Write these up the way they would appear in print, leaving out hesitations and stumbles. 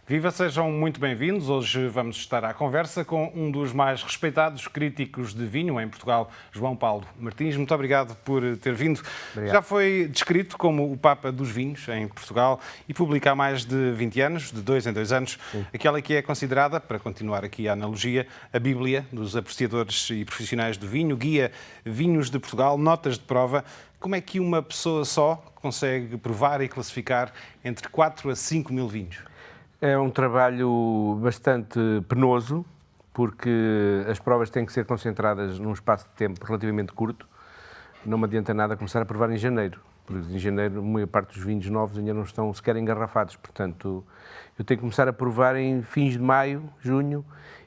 Viva, sejam muito bem-vindos. Hoje vamos estar à conversa com um dos mais respeitados críticos de vinho em Portugal, João Paulo Martins. Muito obrigado por ter vindo. Obrigado. Já foi descrito como o Papa dos vinhos em Portugal e publica há mais de 20 anos, de 2 em 2 anos, aquela que é considerada, para continuar aqui a analogia, a Bíblia dos apreciadores e profissionais do vinho, guia Vinhos de Portugal, notas de prova. Como é que uma pessoa só consegue provar e classificar entre 4 a 5 mil vinhos? É um trabalho bastante penoso, porque as provas têm que ser concentradas num espaço de tempo relativamente curto. Não me adianta nada começar a provar em janeiro, porque em janeiro a maior parte dos vinhos novos ainda não estão sequer engarrafados. Portanto, eu tenho que começar a provar em fins de maio, junho,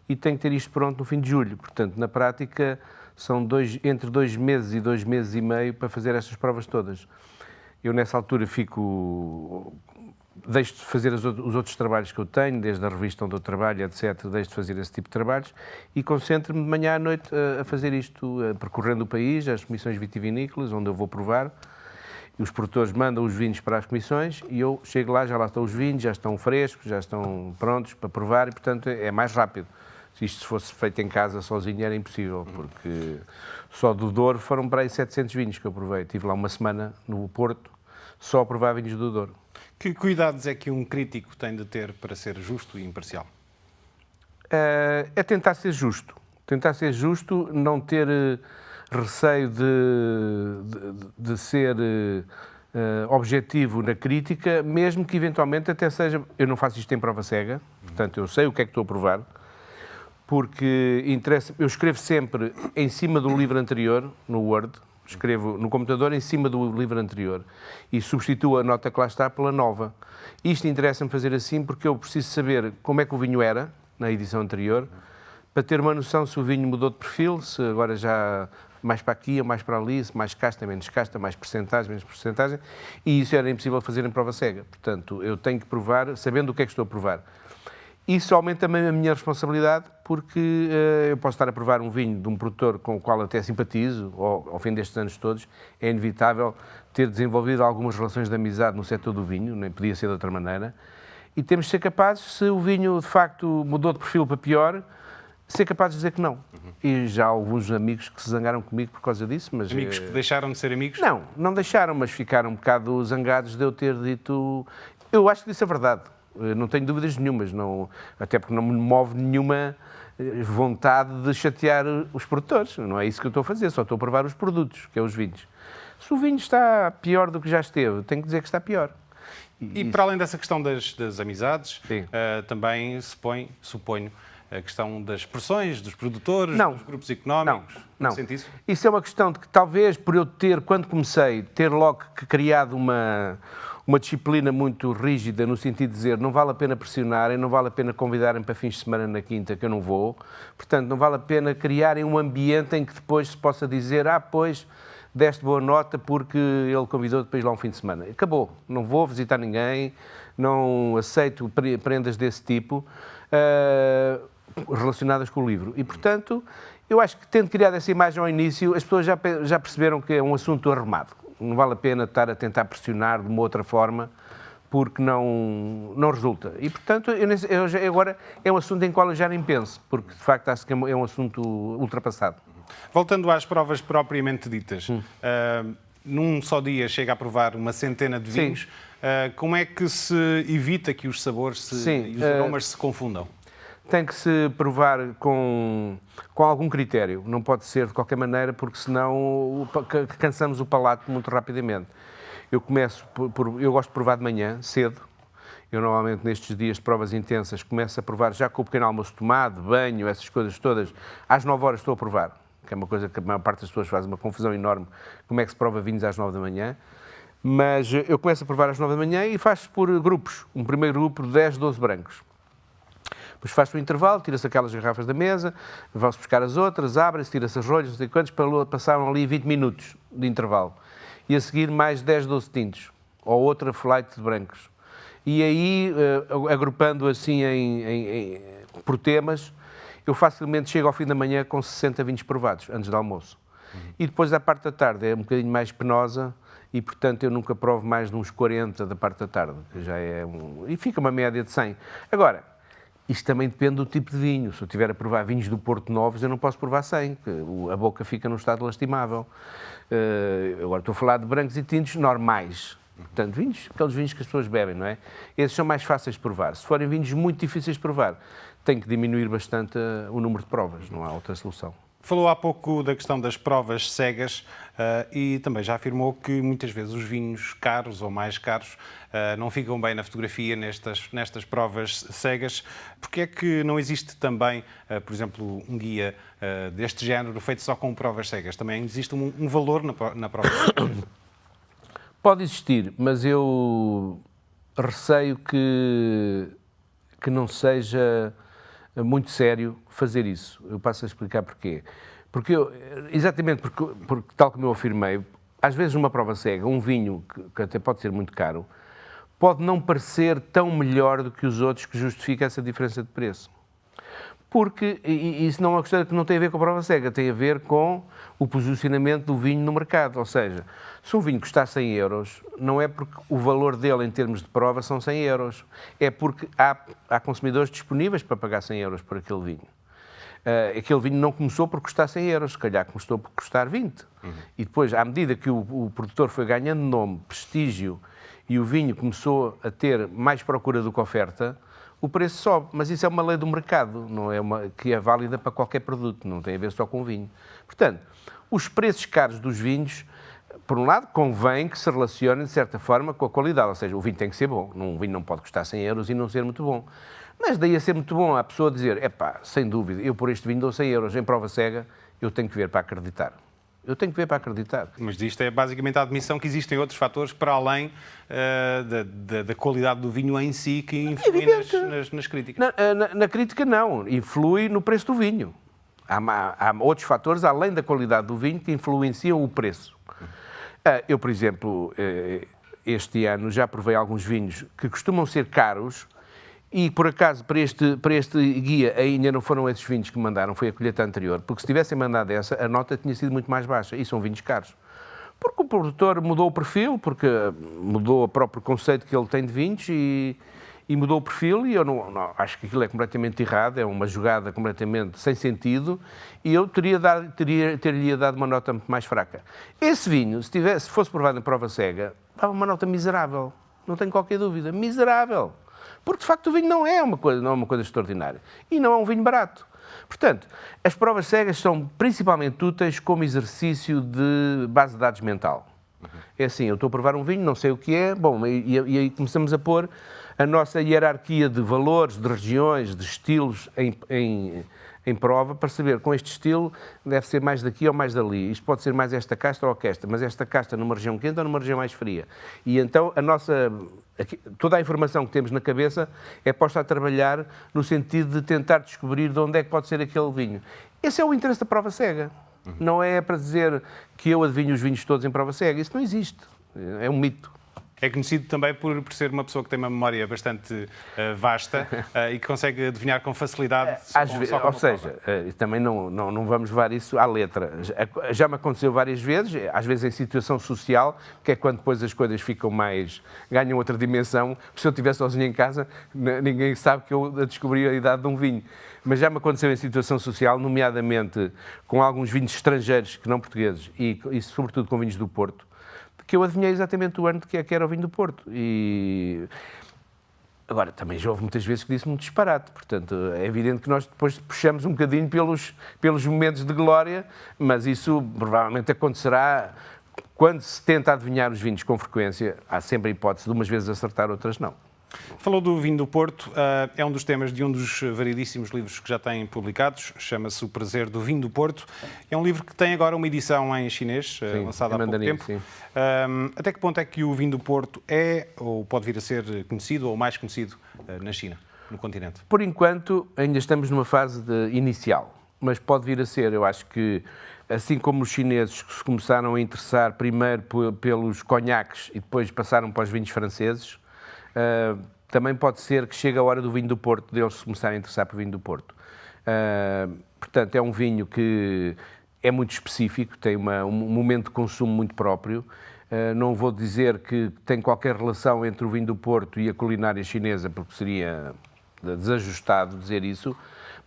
e tenho que ter isto pronto no fim de julho. Portanto, na prática, são entre 2 meses e 2 meses e meio para fazer estas provas todas. Eu, nessa altura, deixo de fazer os outros trabalhos que eu tenho, desde a revista onde eu trabalho, etc., deixo de fazer esse tipo de trabalhos e concentro-me de manhã à noite a fazer isto, percorrendo o país, as comissões vitivinícolas, onde eu vou provar. E os produtores mandam os vinhos para as comissões e eu chego lá, já lá estão os vinhos, já estão frescos, já estão prontos para provar e, portanto, é mais rápido. Se isto fosse feito em casa sozinho era impossível, porque só do Douro foram para aí 700 vinhos que eu provei. Estive lá uma semana no Porto, só a provar vinhos do Douro. Que cuidados é que um crítico tem de ter para ser justo e imparcial? É tentar ser justo. Tentar ser justo, não ter receio de ser objetivo na crítica, mesmo que eventualmente até seja... Eu não faço isto em prova cega, portanto eu sei o que é que estou a provar, porque eu escrevo sempre em cima do livro anterior, no Word, escrevo no computador em cima do livro anterior e substituo a nota que lá está pela nova. Isto interessa-me fazer assim porque eu preciso saber como é que o vinho era na edição anterior, para ter uma noção se o vinho mudou de perfil, se agora já mais para aqui ou mais para ali, se mais casta, menos casta, mais percentagem, menos percentagem, e isso era impossível fazer em prova cega. Portanto, eu tenho que provar, sabendo o que é que estou a provar. Isso aumenta também a minha responsabilidade, porque eu posso estar a provar um vinho de um produtor com o qual até simpatizo, ao fim destes anos todos, é inevitável ter desenvolvido algumas relações de amizade no setor do vinho, nem podia ser de outra maneira, e temos de ser capazes, se o vinho de facto mudou de perfil para pior, ser capazes de dizer que não. E já há alguns amigos que se zangaram comigo por causa disso, mas... Amigos que deixaram de ser amigos? Não deixaram, mas ficaram um bocado zangados de eu ter dito... Eu acho que disse a verdade. Não tenho dúvidas nenhumas, até porque não me move nenhuma vontade de chatear os produtores. Não é isso que eu estou a fazer, só estou a provar os produtos, que é os vinhos. Se o vinho está pior do que já esteve, tenho que dizer que está pior. E para além dessa questão das amizades, também suponho, a questão das pressões dos produtores, dos grupos económicos. Não. Sente isso? Isso é uma questão de que talvez por eu quando comecei, ter logo criado uma disciplina muito rígida, no sentido de dizer não vale a pena pressionarem, não vale a pena convidarem para fins de semana na quinta, que eu não vou. Portanto, não vale a pena criarem um ambiente em que depois se possa dizer pois, deste boa nota porque ele convidou depois lá um fim de semana. Acabou. Não vou visitar ninguém, não aceito prendas desse tipo relacionadas com o livro. E, portanto, eu acho que tendo criado essa imagem ao início, as pessoas já perceberam que é um assunto arrumado. Não vale a pena estar a tentar pressionar de uma outra forma, porque não resulta. E, portanto, agora é um assunto em qual eu já nem penso, porque, de facto, acho que é um assunto ultrapassado. Voltando às provas propriamente ditas, num só dia chega a provar uma centena de vinhos. Como é que se evita que os sabores e os aromas se confundam? Tem que se provar com algum critério, não pode ser de qualquer maneira, porque senão cansamos o palato muito rapidamente. Eu gosto de provar de manhã, cedo. Eu normalmente nestes dias de provas intensas começo a provar já com o pequeno almoço tomado, banho, essas coisas todas. Às 9 horas estou a provar, que é uma coisa que a maior parte das pessoas faz uma confusão enorme, como é que se prova vinhos às 9 da manhã. Mas eu começo a provar às 9 da manhã e faço por grupos. Um primeiro grupo de 10, 12 brancos. Depois faz-se o intervalo, tira-se aquelas garrafas da mesa, vão-se buscar as outras, abrem-se, tira-se as rolhas, não sei quantos, passaram ali 20 minutos de intervalo. E a seguir mais 10, 12 tintos, ou outra flight de brancos. E aí, agrupando assim por temas, eu facilmente chego ao fim da manhã com 60 vinhos provados, antes do almoço. E depois, à parte da tarde, é um bocadinho mais penosa e, portanto, eu nunca provo mais de uns 40 da parte da tarde, que já é e fica uma média de 100. Agora, isto também depende do tipo de vinho. Se eu estiver a provar vinhos do Porto Novos, eu não posso provar 100, que a boca fica num estado lastimável. Agora estou a falar de brancos e tintos normais. Portanto, aqueles vinhos que as pessoas bebem, não é? Esses são mais fáceis de provar. Se forem vinhos muito difíceis de provar, tem que diminuir bastante o número de provas, não há outra solução. Falou há pouco da questão das provas cegas e também já afirmou que muitas vezes os vinhos caros ou mais caros não ficam bem na fotografia nestas provas cegas. Porque é que não existe também, por exemplo, um guia deste género feito só com provas cegas? Também existe um valor na prova cega? Pode existir, mas eu receio que não seja muito sério fazer isso. Eu passo a explicar porquê. Exatamente porque, tal como eu afirmei, às vezes numa prova cega, um vinho, que até pode ser muito caro, pode não parecer tão melhor do que os outros que justifica essa diferença de preço. Porque isso não é uma questão que não tem a ver com a prova cega, tem a ver com o posicionamento do vinho no mercado. Ou seja, se um vinho custar 100 euros, não é porque o valor dele em termos de prova são 100 euros, é porque há consumidores disponíveis para pagar 100 euros por aquele vinho. Aquele vinho não começou por custar 100 euros, se calhar começou por custar 20. E depois, à medida que o produtor foi ganhando nome, prestígio, e o vinho começou a ter mais procura do que oferta, o preço sobe. Mas isso é uma lei do mercado, não é que é válida para qualquer produto, não tem a ver só com vinho. Portanto, os preços caros dos vinhos, por um lado, convém que se relacionem, de certa forma, com a qualidade. Ou seja, o vinho tem que ser bom. Um vinho não pode custar 100 euros e não ser muito bom. Mas daí a ser muito bom, a pessoa dizer, sem dúvida, eu por este vinho dou 100 euros em prova cega, eu tenho que ver para acreditar. Eu tenho que ver para acreditar. Mas isto é basicamente a admissão que existem outros fatores para além da qualidade do vinho em si que influem nas críticas. Na crítica não, influi no preço do vinho. Há outros fatores, além da qualidade do vinho, que influenciam o preço. Eu, por exemplo, este ano já provei alguns vinhos que costumam ser caros e, por acaso, para este guia ainda não foram esses vinhos que me mandaram, foi a colheita anterior, porque se tivessem mandado essa, a nota tinha sido muito mais baixa, e são vinhos caros. Porque o produtor mudou o perfil, porque mudou o próprio conceito que ele tem de vinhos e mudou o perfil, e eu não acho que aquilo é completamente errado, é uma jogada completamente sem sentido, e eu ter-lhe dado uma nota muito mais fraca. Esse vinho, se fosse provado em prova cega, dava uma nota miserável, não tenho qualquer dúvida, miserável. Porque, de facto, o vinho não é uma coisa extraordinária. E não é um vinho barato. Portanto, as provas cegas são principalmente úteis como exercício de base de dados mental. É assim, eu estou a provar um vinho, não sei o que é, bom, e aí começamos a pôr a nossa hierarquia de valores, de regiões, de estilos em prova, para saber, com este estilo, deve ser mais daqui ou mais dali. Isto pode ser mais esta casta ou aquesta, mas esta casta numa região quente ou numa região mais fria. E então toda a informação que temos na cabeça é posta a trabalhar no sentido de tentar descobrir de onde é que pode ser aquele vinho. Esse é o interesse da prova cega. Não é para dizer que eu adivinho os vinhos todos em prova cega. Isso não existe. É um mito. É conhecido também por ser uma pessoa que tem uma memória bastante vasta e que consegue adivinhar com facilidade. Ou seja, também não vamos levar isso à letra. Já me aconteceu várias vezes, às vezes em situação social, que é quando depois as coisas ganham outra dimensão. Se eu estiver sozinho em casa, ninguém sabe que eu descobri a idade de um vinho. Mas já me aconteceu em situação social, nomeadamente com alguns vinhos estrangeiros que não portugueses e sobretudo com vinhos do Porto, que eu adivinhei exatamente o ano de que era o vinho do Porto. Agora, também já houve muitas vezes que disse muito disparate, portanto, é evidente que nós depois puxamos um bocadinho pelos momentos de glória, mas isso provavelmente acontecerá quando se tenta adivinhar os vinhos com frequência. Há sempre a hipótese de umas vezes acertar, outras não. Falou do vinho do Porto, é um dos temas de um dos variedíssimos livros que já tem publicados, chama-se O Prazer do Vinho do Porto. É um livro que tem agora uma edição em chinês, lançada há pouco tempo. Até que ponto é que o vinho do Porto é, ou pode vir a ser conhecido, ou mais conhecido na China, no continente? Por enquanto, ainda estamos numa fase inicial, mas pode vir a ser. Eu acho que, assim como os chineses que se começaram a interessar primeiro pelos conhaques e depois passaram para os vinhos franceses, também pode ser que chegue a hora do vinho do Porto, deles se começarem a interessar por vinho do Porto. Portanto, é um vinho que é muito específico, tem um momento de consumo muito próprio, Não vou dizer que tem qualquer relação entre o vinho do Porto e a culinária chinesa, porque seria desajustado dizer isso,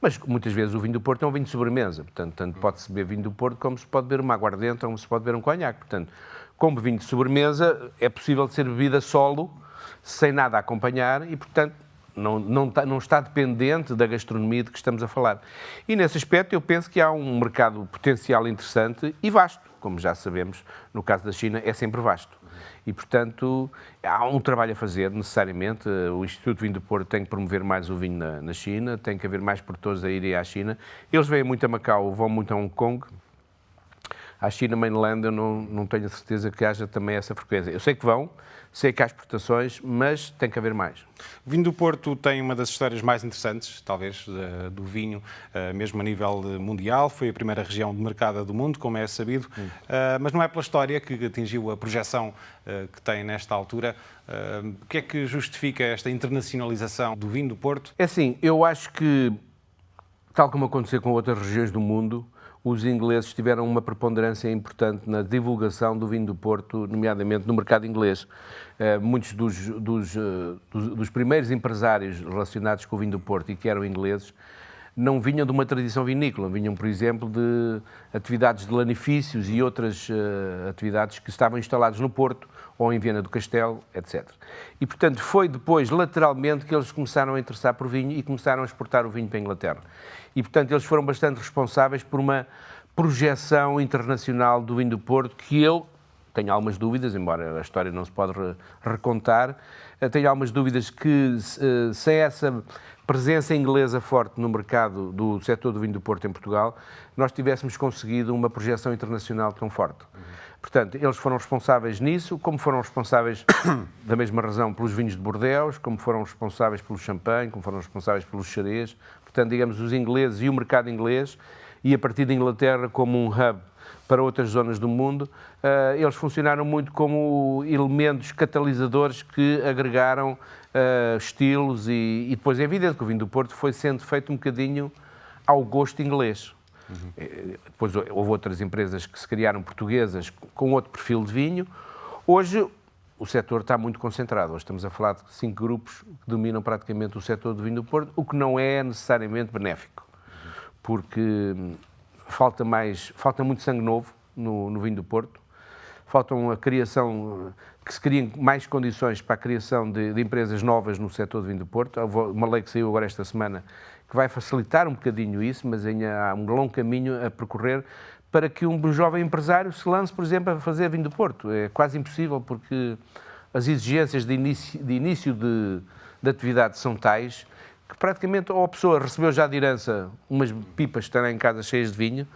mas muitas vezes o vinho do Porto é um vinho de sobremesa. Portanto, tanto pode-se beber vinho do Porto como se pode beber uma aguardente ou como se pode beber um conhaque. Portanto, como vinho de sobremesa, é possível de ser bebida solo, sem nada a acompanhar e, portanto, não está dependente da gastronomia de que estamos a falar. E, nesse aspecto, eu penso que há um mercado potencial interessante e vasto. Como já sabemos, no caso da China, é sempre vasto. E, portanto, há um trabalho a fazer, necessariamente. O Instituto Vinho do Porto tem que promover mais o vinho na China, tem que haver mais produtores a irem à China. Eles vêm muito a Macau, vão muito a Hong Kong. À China Mainland eu não tenho a certeza que haja também essa frequência. Eu sei que vão, sei que há exportações, mas tem que haver mais. O vinho do Porto tem uma das histórias mais interessantes, talvez, do vinho, mesmo a nível mundial. Foi a primeira região demarcada do mundo, como é sabido, mas não é pela história que atingiu a projeção que tem nesta altura. O que é que justifica esta internacionalização do vinho do Porto? É assim, eu acho que, tal como aconteceu com outras regiões do mundo, os ingleses tiveram uma preponderância importante na divulgação do vinho do Porto, nomeadamente no mercado inglês. Muitos dos primeiros empresários relacionados com o vinho do Porto e que eram ingleses não vinham de uma tradição vinícola, vinham, por exemplo, de atividades de lanifícios e outras atividades que estavam instalados no Porto ou em Viana do Castelo, etc. E, portanto, foi depois, lateralmente, que eles começaram a interessar por vinho e começaram a exportar o vinho para a Inglaterra. E, portanto, eles foram bastante responsáveis por uma projeção internacional do vinho do Porto, que eu tenho algumas dúvidas, embora a história não se pode recontar, tenho algumas dúvidas que, sem essa presença inglesa forte no mercado do setor do vinho do Porto em Portugal, nós tivéssemos conseguido uma projeção internacional tão forte. Portanto, eles foram responsáveis nisso, como foram responsáveis, da mesma razão, pelos vinhos de Bordeaux, como foram responsáveis pelo champanhe, como foram responsáveis pelos xarés. Portanto, digamos, os ingleses e o mercado inglês, e a partir da Inglaterra como um hub para outras zonas do mundo, eles funcionaram muito como elementos catalisadores que agregaram estilos e depois é evidente que o vinho do Porto foi sendo feito um bocadinho ao gosto inglês. Depois houve outras empresas que se criaram portuguesas com outro perfil de vinho. Hoje o setor está muito concentrado. Hoje estamos a falar de 5 grupos que dominam praticamente o setor do vinho do Porto, o que não é necessariamente benéfico, porque falta muito sangue novo no vinho do Porto, falta a criação, que se criem mais condições para a criação de empresas novas no setor do vinho do Porto. Houve uma lei que saiu agora esta semana que vai facilitar um bocadinho isso, mas ainda há um longo caminho a percorrer para que um jovem empresário se lance, por exemplo, a fazer vinho do Porto. É quase impossível porque as exigências de início de atividade são tais que praticamente ou a pessoa recebeu já de herança umas pipas que estão em casa cheias de vinho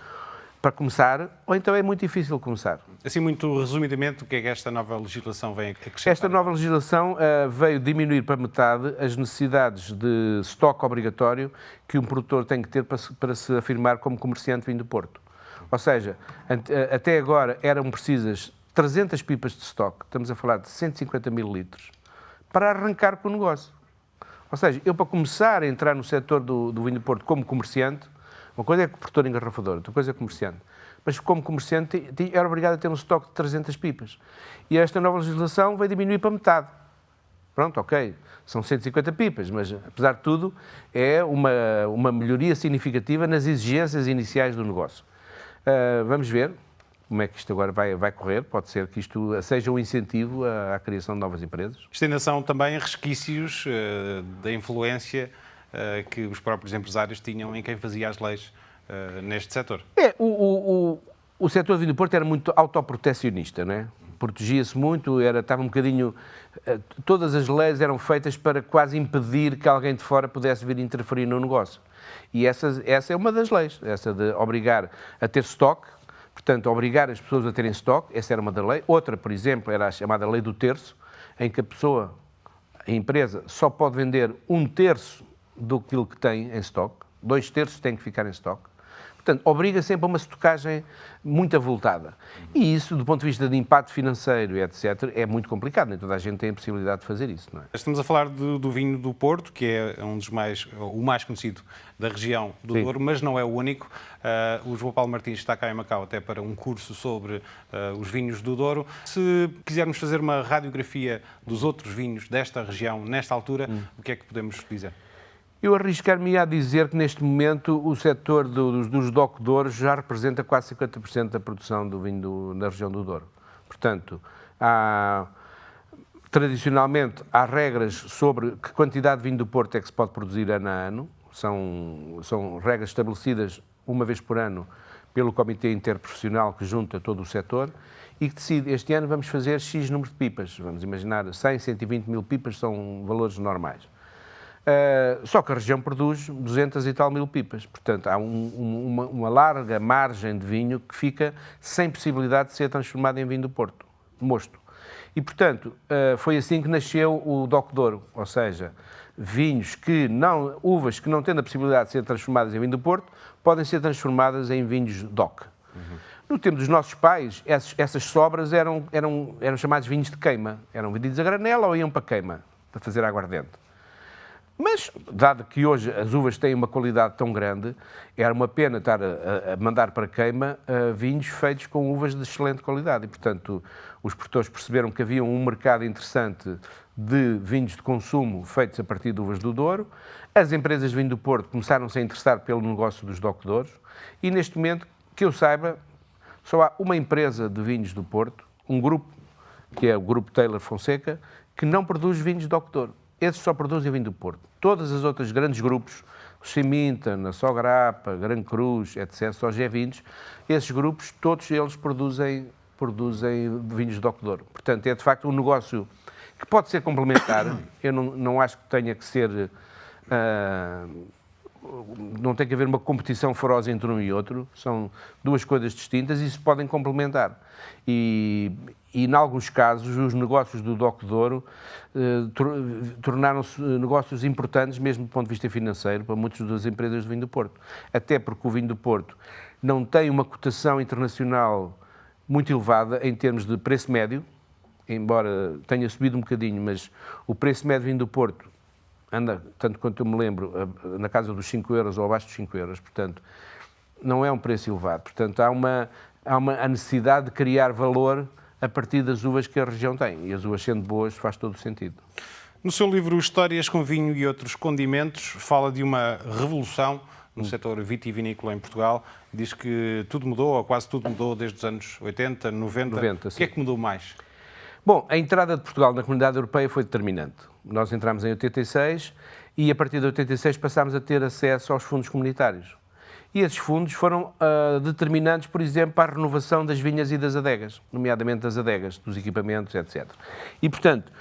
para começar, ou então é muito difícil começar. Assim, muito resumidamente, o que é que esta nova legislação vem acrescentar? Esta nova legislação veio diminuir para metade as necessidades de estoque obrigatório que um produtor tem que ter para se afirmar como comerciante de vinho do Porto. Ou seja, até agora eram precisas 300 pipas de estoque, estamos a falar de 150 mil litros, para arrancar com o negócio. Ou seja, eu para começar a entrar no setor do vinho do Porto como comerciante, uma coisa é produtor engarrafador, outra coisa é comerciante. Mas como comerciante era obrigado a ter um estoque de 300 pipas. E esta nova legislação vai diminuir para metade. Pronto, ok, são 150 pipas, mas apesar de tudo é uma melhoria significativa nas exigências iniciais do negócio. Vamos ver como é que isto agora vai correr. Pode ser que isto seja um incentivo à criação de novas empresas. Isto ainda são também resquícios da influência que os próprios empresários tinham em quem fazia as leis neste setor. O setor do vinho do Porto era muito autoprotecionista, não é? Protegia-se muito, estava um bocadinho... Todas as leis eram feitas para quase impedir que alguém de fora pudesse vir interferir no negócio. E essa é uma das leis, essa de obrigar a ter estoque, portanto, obrigar as pessoas a terem estoque, essa era uma da lei. Outra, por exemplo, era a chamada lei do terço, em que a empresa, só pode vender 1/3 do que tem em estoque, 2/3 tem que ficar em estoque. Portanto, obriga sempre a uma estocagem muito avultada. E isso, do ponto de vista de impacto financeiro e etc., é muito complicado. Nem toda a gente tem a possibilidade de fazer isso, não é? Estamos a falar do vinho do Porto, que é o mais conhecido da região do Sim. Douro, mas não é o único. O João Paulo Martins está cá em Macau até para um curso sobre os vinhos do Douro. Se quisermos fazer uma radiografia dos outros vinhos desta região, nesta altura, o que é que podemos dizer? Eu arriscar-me a dizer que, neste momento, o setor dos DOC Douro já representa quase 50% da produção do vinho na região do Douro. Portanto, tradicionalmente, há regras sobre que quantidade de vinho do Porto é que se pode produzir ano a ano. São regras estabelecidas uma vez por ano pelo Comitê Interprofissional que junta todo o setor e que decide, este ano vamos fazer X número de pipas. Vamos imaginar 100, 120 mil pipas, são valores normais. Só que a região produz 200 e tal mil pipas. Portanto, há uma larga margem de vinho que fica sem possibilidade de ser transformado em vinho do Porto, mosto. E, portanto, foi assim que nasceu o DOC Douro, ou seja, uvas que não tendo a possibilidade de ser transformadas em vinho do Porto, podem ser transformadas em vinhos DOC. No tempo dos nossos pais, essas sobras eram chamados vinhos de queima. Eram vendidos a granela ou iam para queima, para fazer aguardente. Mas, dado que hoje as uvas têm uma qualidade tão grande, era uma pena estar a mandar para queima vinhos feitos com uvas de excelente qualidade. E, portanto, os produtores perceberam que havia um mercado interessante de vinhos de consumo feitos a partir de uvas do Douro. As empresas de vinho do Porto começaram-se a interessar pelo negócio dos DOC Douros. E, neste momento, que eu saiba, só há uma empresa de vinhos do Porto, um grupo, que é o Grupo Taylor Fonseca, que não produz vinhos de DOC Douro. Esses só produzem vinho do Porto. Todas as outras grandes grupos, Chiminta, a Sograpa, Gran Cruz, etc., só G20, esses grupos, todos eles produzem vinhos de DOC Douro. Portanto, é de facto um negócio que pode ser complementar. Eu não acho que tenha que ser... não tem que haver uma competição feroz entre um e outro. São duas coisas distintas e se podem complementar. E em alguns casos, os negócios do DOC Douro tornaram-se negócios importantes, mesmo do ponto de vista financeiro, para muitas das empresas de vinho do Porto. Até porque o vinho do Porto não tem uma cotação internacional muito elevada em termos de preço médio, embora tenha subido um bocadinho, mas o preço médio do vinho do Porto anda, tanto quanto eu me lembro, na casa dos 5 euros ou abaixo dos 5 euros. Portanto, não é um preço elevado. Portanto, há necessidade de criar valor a partir das uvas que a região tem. E as uvas sendo boas faz todo o sentido. No seu livro Histórias com Vinho e Outros Condimentos, fala de uma revolução no setor vitivinícola em Portugal. Diz que tudo mudou, ou quase tudo mudou, desde os anos 80, 90. O que é que mudou mais? Bom, a entrada de Portugal na Comunidade Europeia foi determinante. Nós entramos em 86 e, a partir de 86, passámos a ter acesso aos fundos comunitários. E esses fundos foram determinantes, por exemplo, para a renovação das vinhas e das adegas, nomeadamente das adegas, dos equipamentos, etc. E, portanto,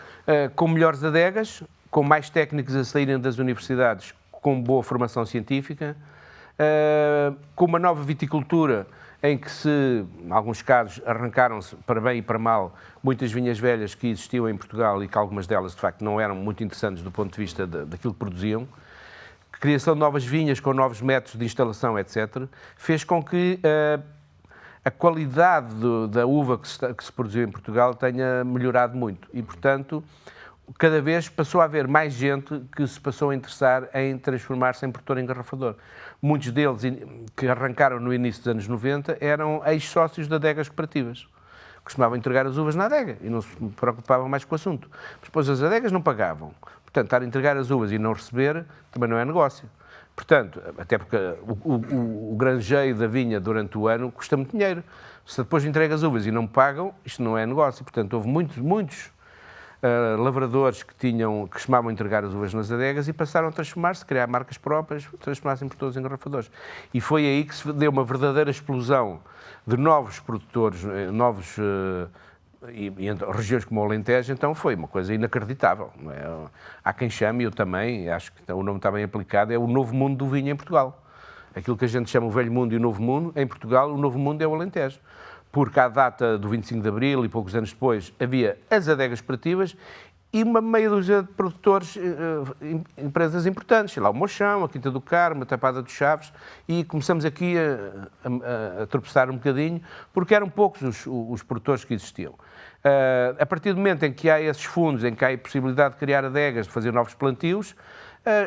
com melhores adegas, com mais técnicos a saírem das universidades, com boa formação científica, com uma nova viticultura em que em alguns casos, arrancaram-se, para bem e para mal, muitas vinhas velhas que existiam em Portugal e que algumas delas, de facto, não eram muito interessantes do ponto de vista daquilo que produziam. Criação de novas vinhas com novos métodos de instalação, etc., fez com que a qualidade da uva que se produziu em Portugal tenha melhorado muito. E, portanto, cada vez passou a haver mais gente que se passou a interessar em transformar-se em produtor engarrafador. Muitos deles, que arrancaram no início dos anos 90, eram ex-sócios de adegas cooperativas. Costumavam entregar as uvas na adega e não se preocupavam mais com o assunto. Mas depois as adegas não pagavam. Portanto, estar a entregar as uvas e não receber também não é negócio. Portanto, até porque o granjeio da vinha durante o ano custa muito dinheiro. Se depois entrega as uvas e não pagam, isto não é negócio. Portanto, houve muitos lavradores que costumavam entregar as uvas nas adegas e passaram a transformar-se, criar marcas próprias, transformar-se em produtores engarrafadores. E foi aí que se deu uma verdadeira explosão de novos produtores, e regiões como o Alentejo, então foi uma coisa inacreditável. Não é? Há quem chame, eu também, acho que o nome está bem aplicado, é o novo mundo do vinho em Portugal. Aquilo que a gente chama o velho mundo e o novo mundo, em Portugal, o novo mundo é o Alentejo. Porque à data do 25 de Abril e poucos anos depois havia as adegas cooperativas e uma meia dúzia de produtores, empresas importantes, sei lá, o Mochão, a Quinta do Carmo, a Tapada dos Chaves, e começamos aqui a tropeçar um bocadinho, porque eram poucos os produtores que existiam. A partir do momento em que há esses fundos, em que há a possibilidade de criar adegas, de fazer novos plantios,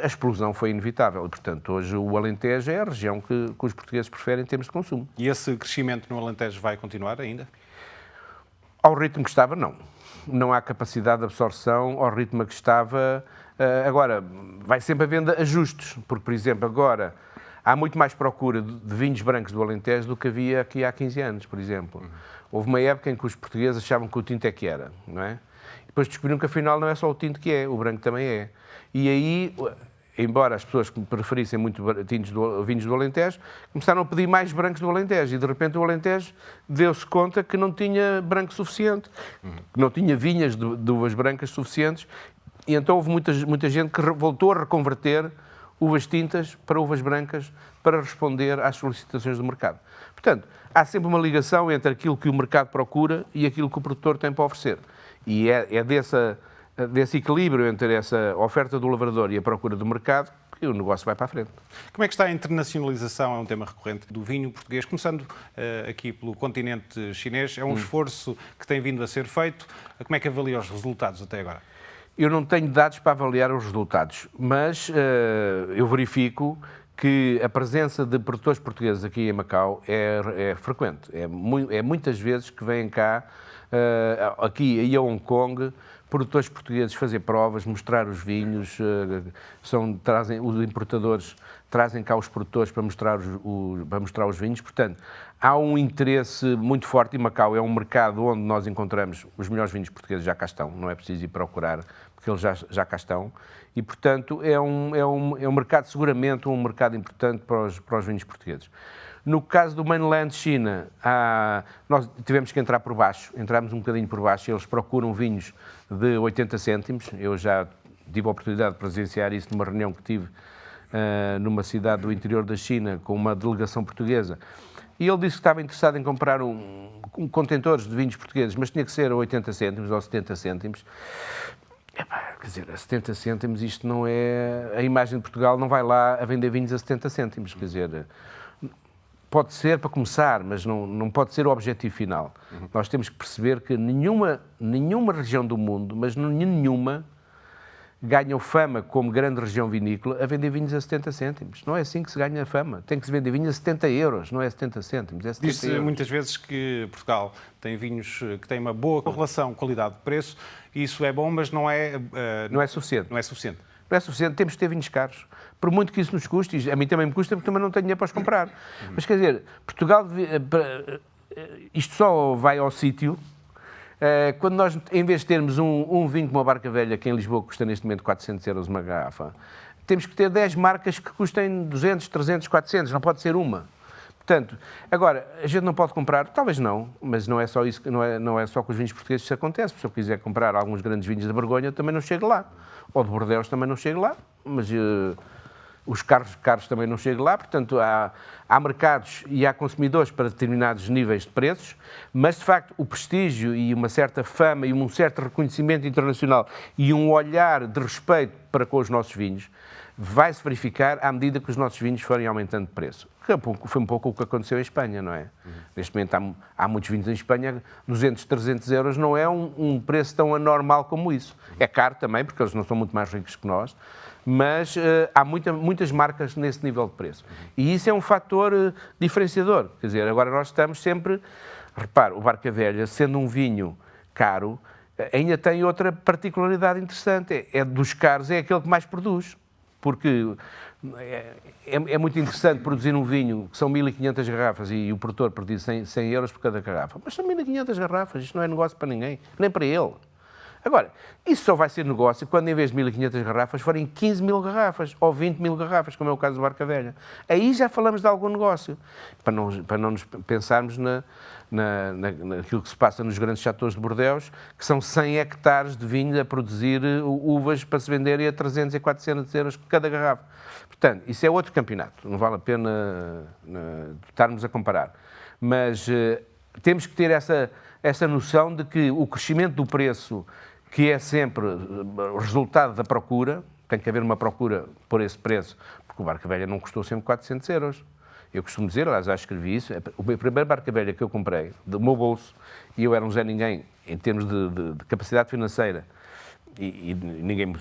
a explosão foi inevitável. E, portanto, hoje o Alentejo é a região que os portugueses preferem em termos de consumo. E esse crescimento no Alentejo vai continuar ainda? Ao ritmo que estava, não. Não há capacidade de absorção ao ritmo que estava. Agora, vai sempre havendo ajustes, porque, por exemplo, agora há muito mais procura de vinhos brancos do Alentejo do que havia aqui há 15 anos, por exemplo. Houve uma época em que os portugueses achavam que o tinto é que era, não é? Depois descobriram que afinal não é só o tinto que é, o branco também é. E aí, embora as pessoas que preferissem muito vinhos do Alentejo, começaram a pedir mais brancos do Alentejo. E de repente o Alentejo deu-se conta que não tinha branco suficiente, que não tinha vinhas de uvas brancas suficientes. E então houve muita gente que voltou a reconverter uvas tintas para uvas brancas para responder às solicitações do mercado. Portanto, há sempre uma ligação entre aquilo que o mercado procura e aquilo que o produtor tem para oferecer. E é desse equilíbrio entre essa oferta do lavrador e a procura do mercado que o negócio vai para a frente. Como é que está a internacionalização? É um tema recorrente do vinho português, começando aqui pelo continente chinês. É um esforço que tem vindo a ser feito. Como é que avalia os resultados até agora? Eu não tenho dados para avaliar os resultados, mas eu verifico que a presença de produtores portugueses aqui em Macau é frequente. É muitas vezes que vêm cá, aqui e a Hong Kong, produtores portugueses fazer provas, mostrar os vinhos, os importadores trazem cá os produtores para mostrar os vinhos. Portanto, há um interesse muito forte, e Macau é um mercado onde nós encontramos os melhores vinhos portugueses, já cá estão, não é preciso ir procurar, porque eles já cá estão, e portanto é um mercado, seguramente um mercado importante para os vinhos portugueses. No caso do mainland China, nós tivemos que entrar por baixo, entramos um bocadinho por baixo, eles procuram vinhos de 80 cêntimos, eu já tive a oportunidade de presenciar isso numa reunião que tive numa cidade do interior da China, com uma delegação portuguesa, e ele disse que estava interessado em comprar contentores de vinhos portugueses, mas tinha que ser a 80 cêntimos ou 70 cêntimos. Quer dizer, a 70 cêntimos isto não é... A imagem de Portugal não vai lá a vender vinhos a 70 cêntimos, quer dizer... Pode ser para começar, mas não pode ser o objetivo final. Nós temos que perceber que nenhuma região do mundo, mas nenhuma, ganha fama como grande região vinícola a vender vinhos a 70 cêntimos. Não é assim que se ganha fama. Tem que se vender vinhos a 70 euros, não é 70 cêntimos. É 70 Diz-se euros. muitas vezes que Portugal tem vinhos que têm uma boa relação qualidade-preço. Isso é bom, mas não é suficiente. Não é suficiente. Temos que ter vinhos caros. Por muito que isso nos custe, a mim também me custa, porque também não tenho dinheiro para os comprar. Mas quer dizer, Portugal, isto só vai ao sítio quando nós, em vez de termos um vinho como a Barca Velha, que em Lisboa custa neste momento 400 euros uma garrafa, temos que ter 10 marcas que custem 200, 300, 400, não pode ser uma. Portanto, agora, a gente não pode comprar, talvez não, mas não é só isso, não é só com os vinhos portugueses que isso acontece. Se eu quiser comprar alguns grandes vinhos da Borgonha, também não chego lá. Ou de Bordeaux também não chego lá, mas os carros caros também não chegam lá. Portanto, há mercados e há consumidores para determinados níveis de preços, mas, de facto, o prestígio e uma certa fama e um certo reconhecimento internacional e um olhar de respeito para com os nossos vinhos vai-se verificar à medida que os nossos vinhos forem aumentando de preço. Foi um pouco o que aconteceu em Espanha, não é? Neste momento há muitos vinhos em Espanha, 200, 300 euros não é um preço tão anormal como isso. É caro também, porque eles não são muito mais ricos que nós, mas há muitas marcas nesse nível de preço. E isso é um fator diferenciador. Quer dizer, agora nós estamos sempre... Repare, o Barca Velha, sendo um vinho caro, ainda tem outra particularidade interessante. Dos caros, é aquele que mais produz. Porque é muito interessante produzir um vinho que são 1.500 garrafas e o produtor perde 100 euros por cada garrafa. Mas são 1.500 garrafas, isto não é negócio para ninguém, nem para ele. Agora, isso só vai ser negócio quando, em vez de 1.500 garrafas, forem 15.000 garrafas ou 20.000 garrafas, como é o caso do Barca Velha. Aí já falamos de algum negócio, para não nos pensarmos naquilo que se passa nos grandes chateaus de Bordeaux, que são 100 hectares de vinho a produzir uvas para se venderem a 300 e 400 euros cada garrafa. Portanto, isso é outro campeonato, não vale a pena estarmos a comparar. Mas temos que ter essa noção de que o crescimento do preço que é sempre o resultado da procura, tem que haver uma procura por esse preço, porque o Barca Velha não custou sempre 400 euros. Eu costumo dizer, aliás, já escrevi isso, o primeiro Barca Velha que eu comprei, do meu bolso, e eu era um Zé Ninguém em termos de capacidade financeira, e ninguém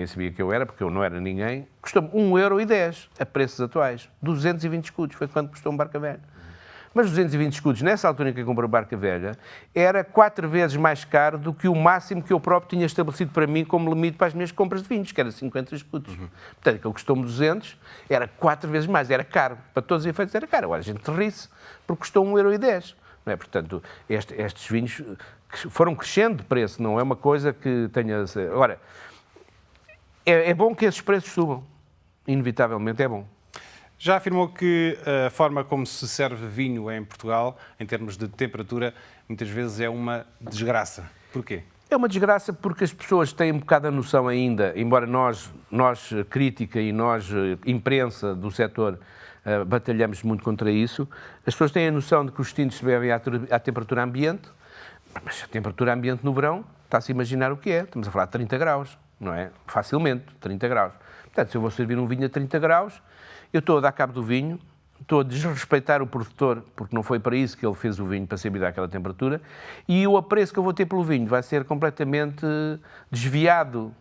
sabia que eu era, porque eu não era ninguém, custou-me 1,10 € a preços atuais. 220 escudos, foi quanto custou um Barca Velha. Mas 220 escudos, nessa altura em que eu comprei o Barca Velha, era 4 vezes mais caro do que o máximo que eu próprio tinha estabelecido para mim como limite para as minhas compras de vinhos, que era 50 escudos. Portanto, aquilo custou-me 200, era 4 vezes mais, era caro. Para todos os efeitos era caro. Agora a gente ri-se, porque custou 1,10 €. Não é? Portanto, estes vinhos foram crescendo de preço, não é uma coisa que tenha... Agora, é bom que esses preços subam. Inevitavelmente é bom. Já afirmou que a forma como se serve vinho em Portugal, em termos de temperatura, muitas vezes é uma desgraça. Porquê? É uma desgraça porque as pessoas têm um bocado a noção ainda, embora nós crítica e nós, imprensa do setor, batalhamos muito contra isso, as pessoas têm a noção de que os tintos se bebem à temperatura ambiente, mas a temperatura ambiente no verão, está-se a imaginar o que é. Estamos a falar de 30 graus, não é? Facilmente, 30 graus. Portanto, se eu vou servir um vinho a 30 graus, eu estou a dar cabo do vinho, estou a desrespeitar o produtor, porque não foi para isso que ele fez o vinho, para ser bebido àquela temperatura, e o apreço que eu vou ter pelo vinho vai ser completamente desviado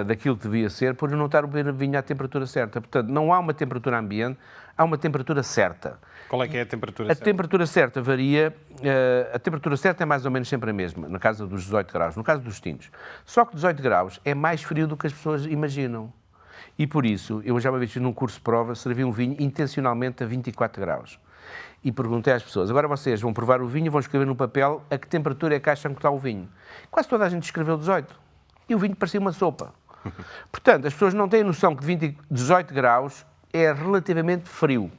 daquilo que devia ser, por não estar a beber vinho à temperatura certa. Portanto, não há uma temperatura ambiente, há uma temperatura certa. Qual é que é a temperatura certa? A temperatura certa varia, a temperatura certa é mais ou menos sempre a mesma, no caso dos 18 graus, no caso dos tintos. Só que 18 graus é mais frio do que as pessoas imaginam. E por isso, eu já uma vez num curso de prova, servi um vinho intencionalmente a 24 graus. E perguntei às pessoas, agora vocês vão provar o vinho e vão escrever no papel a que temperatura é que acham que está o vinho. Quase toda a gente escreveu 18. E o vinho parecia uma sopa. Portanto, as pessoas não têm noção que 18 graus é relativamente frio.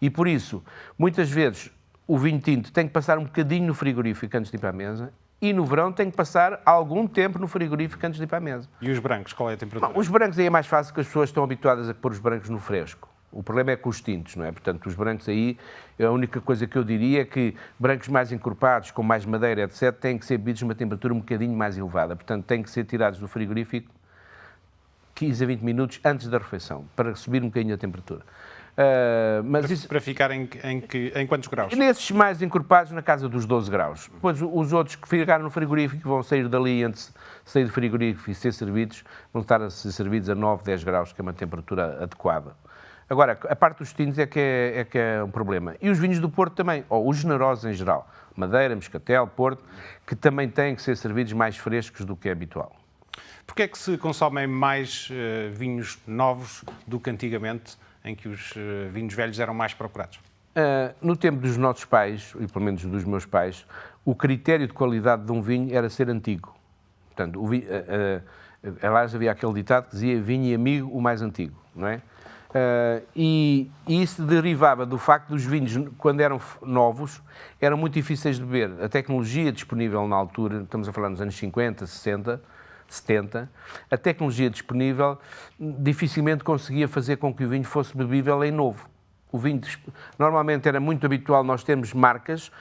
E por isso, muitas vezes, o vinho tinto tem que passar um bocadinho no frigorífico antes de ir para a mesa, e no verão tem que passar algum tempo no frigorífico antes de ir para a mesa. E os brancos, qual é a temperatura? Bom, os brancos aí é mais fácil, porque as pessoas estão habituadas a pôr os brancos no fresco. O problema é com os tintos, não é? Portanto, os brancos aí, a única coisa que eu diria é que brancos mais encorpados, com mais madeira, etc., têm que ser bebidos a uma temperatura um bocadinho mais elevada. Portanto, têm que ser tirados do frigorífico 15 a 20 minutos antes da refeição, para subir um bocadinho a temperatura. Mas isso... Para ficar em quantos graus? Nesses mais encorpados, na casa dos 12 graus. Depois, os outros que ficaram no frigorífico vão sair dali, antes de sair do frigorífico e ser servidos, vão estar a ser servidos a 9, 10 graus, que é uma temperatura adequada. Agora, a parte dos tintos é que é um problema. E os vinhos do Porto também, ou os generosos em geral. Madeira, Moscatel, Porto, que também têm que ser servidos mais frescos do que é habitual. Porquê é que se consomem mais vinhos novos do que antigamente, em que os vinhos velhos eram mais procurados? No tempo dos nossos pais, e pelo menos dos meus pais, o critério de qualidade de um vinho era ser antigo. Portanto, aliás, havia aquele ditado que dizia vinho e amigo, o mais antigo, não é? E isso derivava do facto dos vinhos, quando eram novos, eram muito difíceis de beber. A tecnologia disponível na altura, estamos a falar nos anos 50, 60, 70, a tecnologia disponível dificilmente conseguia fazer com que o vinho fosse bebível em novo. O vinho, normalmente era muito habitual nós termos marcas,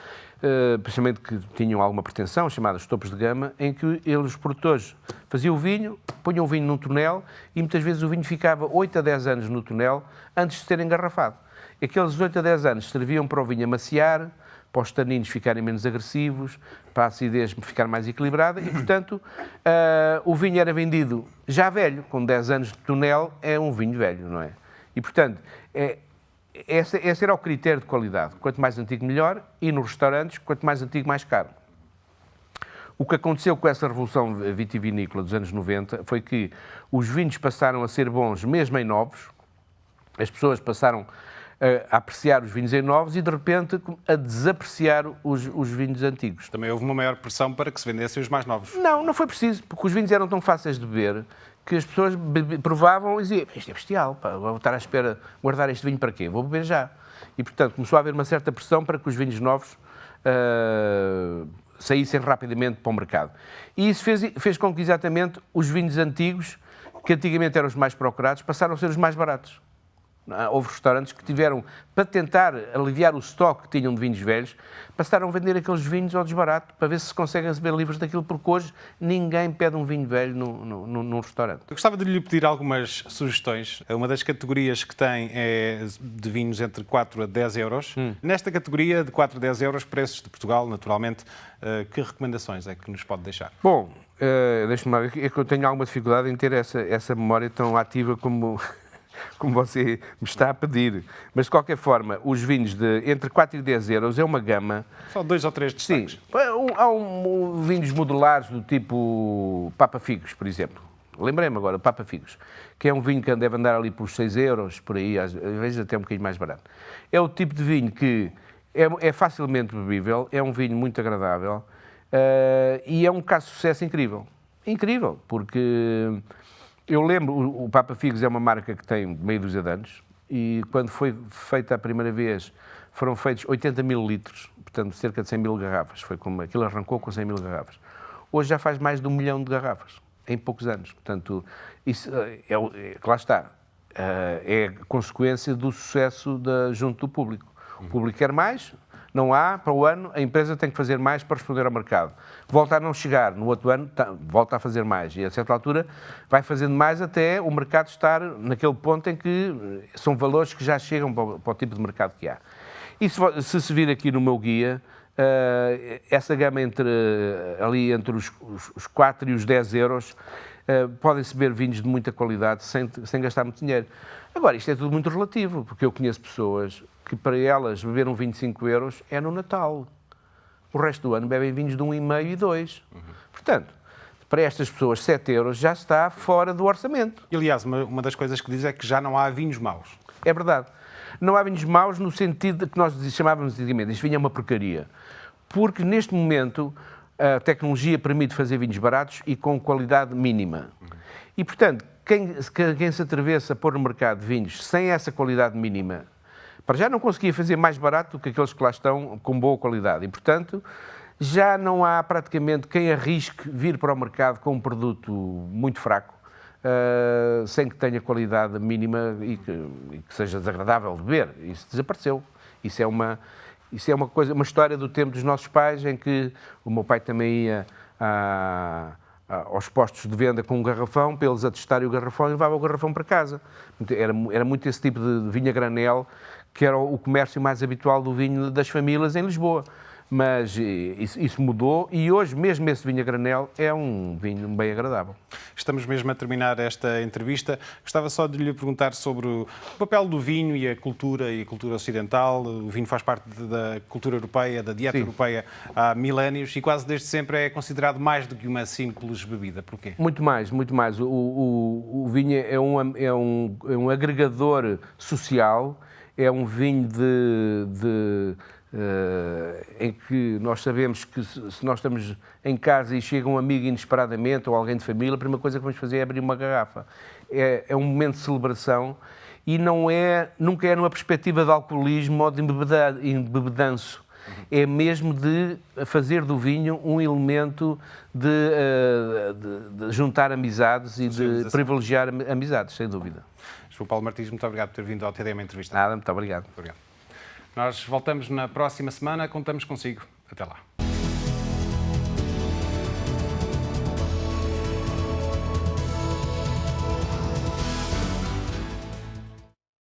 principalmente que tinham alguma pretensão, chamadas topos de gama, em que os produtores faziam o vinho, punham o vinho num tonel e muitas vezes o vinho ficava 8 a 10 anos no tonel antes de ser engarrafado. Aqueles 8 a 10 anos serviam para o vinho amaciar, para os taninos ficarem menos agressivos, para a acidez ficar mais equilibrada e, portanto, o vinho era vendido já velho, com 10 anos de tonel, é um vinho velho, não é? E, portanto, esse era o critério de qualidade. Quanto mais antigo, melhor, e nos restaurantes, quanto mais antigo, mais caro. O que aconteceu com essa revolução vitivinícola dos anos 90 foi que os vinhos passaram a ser bons mesmo em novos, as pessoas passaram a apreciar os vinhos em novos e, de repente, a desapreciar os vinhos antigos. Também houve uma maior pressão para que se vendessem os mais novos. Não foi preciso, porque os vinhos eram tão fáceis de beber que as pessoas provavam e diziam, isto é bestial, pá, vou estar à espera, guardar este vinho para quê? Vou beber já. E, portanto, começou a haver uma certa pressão para que os vinhos novos saíssem rapidamente para o mercado. E isso fez com que, exatamente, os vinhos antigos, que antigamente eram os mais procurados, passaram a ser os mais baratos. Houve restaurantes que tiveram, para tentar aliviar o estoque que tinham de vinhos velhos, passaram a vender aqueles vinhos ao desbarato, para ver se conseguem receber livres daquilo, porque hoje ninguém pede um vinho velho num restaurante. Eu gostava de lhe pedir algumas sugestões. Uma das categorias que tem é de vinhos entre 4 a 10 euros. Nesta categoria de 4 a 10 euros, preços de Portugal, naturalmente, que recomendações é que nos pode deixar? Bom, deixe-me lá, é que eu tenho alguma dificuldade em ter essa memória tão ativa como você me está a pedir. Mas, de qualquer forma, os vinhos de entre 4 e 10 euros é uma gama... Só 2 ou 3 destaques. Sim, há vinhos modulares do tipo Papa Figos, por exemplo. Lembrei-me agora, Papa Figos, que é um vinho que deve andar ali por 6 euros, por aí, às vezes até um bocadinho mais barato. É o tipo de vinho que é facilmente bebível, é um vinho muito agradável e é um caso de sucesso incrível. Incrível, porque... Eu lembro, o Papa Figos é uma marca que tem meia dúzia de anos e quando foi feita a primeira vez foram feitos 80 mil litros, portanto cerca de 100 mil garrafas, foi como aquilo arrancou com 100 mil garrafas. Hoje já faz mais de 1 milhão de garrafas, em poucos anos, portanto, isso lá está, é consequência do sucesso junto do público. O público quer mais, não há, para o ano, a empresa tem que fazer mais para responder ao mercado. Volta a não chegar, no outro ano, volta a fazer mais. E a certa altura vai fazendo mais até o mercado estar naquele ponto em que são valores que já chegam para o tipo de mercado que há. E se vir aqui no meu guia, essa gama entre os 4 e os 10 euros, podem-se beber vinhos de muita qualidade sem gastar muito dinheiro. Agora, isto é tudo muito relativo, porque eu conheço pessoas que para elas beber um vinho de 5 euros é no Natal. O resto do ano bebem vinhos de 1,5 e 2. Portanto, para estas pessoas 7 euros já está fora do orçamento. E, aliás, uma das coisas que diz é que já não há vinhos maus. É verdade. Não há vinhos maus no sentido de que nós chamávamos antigamente, este vinho é uma porcaria. Porque neste momento a tecnologia permite fazer vinhos baratos e com qualidade mínima. E, portanto, quem se atrevesse a pôr no mercado vinhos sem essa qualidade mínima, para já não conseguia fazer mais barato do que aqueles que lá estão com boa qualidade. E, portanto, já não há praticamente quem arrisque vir para o mercado com um produto muito fraco, sem que tenha qualidade mínima e que seja desagradável de beber. Isso desapareceu. Isso é uma uma história do tempo dos nossos pais, em que o meu pai também ia aos postos de venda com um garrafão, para eles atestarem o garrafão e levava o garrafão para casa. Era muito esse tipo de vinho a granel, que era o comércio mais habitual do vinho das famílias em Lisboa. Mas isso mudou e hoje mesmo esse vinho a granel é um vinho bem agradável. Estamos mesmo a terminar esta entrevista. Gostava só de lhe perguntar sobre o papel do vinho e a cultura ocidental. O vinho faz parte da cultura europeia, da dieta europeia há milénios e quase desde sempre é considerado mais do que uma simples bebida. Porquê? Muito mais, muito mais. O vinho é um agregador social, é um vinho em que nós sabemos que se nós estamos em casa e chega um amigo inesperadamente ou alguém de família, a primeira coisa que vamos fazer é abrir uma garrafa. É um momento de celebração e nunca é numa perspectiva de alcoolismo ou de embebedanço. É mesmo de fazer do vinho um elemento de juntar amizades e de privilegiar amizades, sem dúvida. João Paulo Martins, muito obrigado por ter vindo ao TDM Entrevista. Nada, muito obrigado. Obrigado. Nós voltamos na próxima semana, contamos consigo. Até lá.